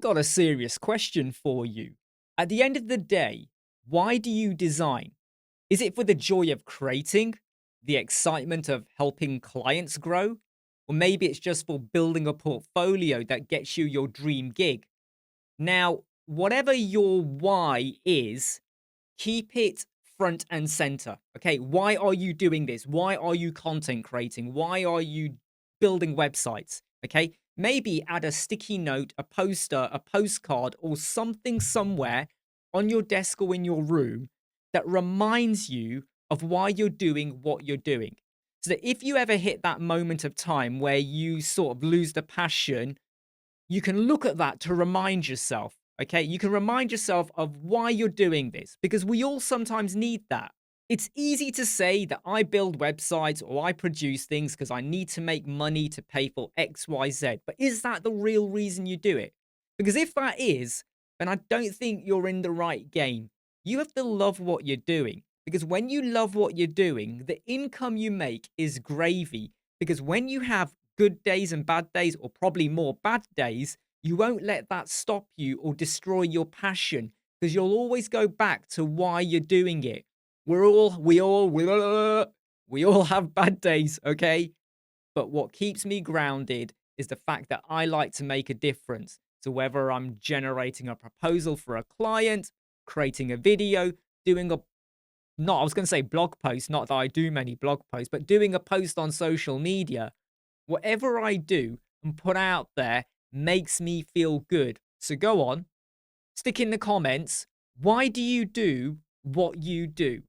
got a serious question for you. At the end of the day, why do you design? Is it for the joy of creating, the excitement of helping clients grow? Or maybe it's just for building a portfolio that gets you your dream gig. Now, whatever your why is, keep it front and center. Okay, why are you doing this? Why are you content creating? Why are you building websites? Okay, maybe add a sticky note, a poster, a postcard, or something somewhere on your desk or in your room that reminds you of why you're doing what you're doing. So that if you ever hit that moment of time where you sort of lose the passion, you can look at that to remind yourself. Okay, you can remind yourself of why you're doing this because we all sometimes need that. It's easy to say that I build websites or I produce things because I need to make money to pay for XYZ. But is that the real reason you do it? Because if that is, then I don't think you're in the right game. You have to love what you're doing because when you love what you're doing, the income you make is gravy. Because when you have good days and bad days, or probably more bad days, you won't let that stop you or destroy your passion because you'll always go back to why you're doing it. We all have bad days, okay? But what keeps me grounded is the fact that I like to make a difference. So whether I'm generating a proposal for a client, creating a video, doing a not I was going to say blog post, not that I do many blog posts, but doing a post on social media, whatever I do and put out there makes me feel good. So go on, stick in the comments. Why do you do what you do?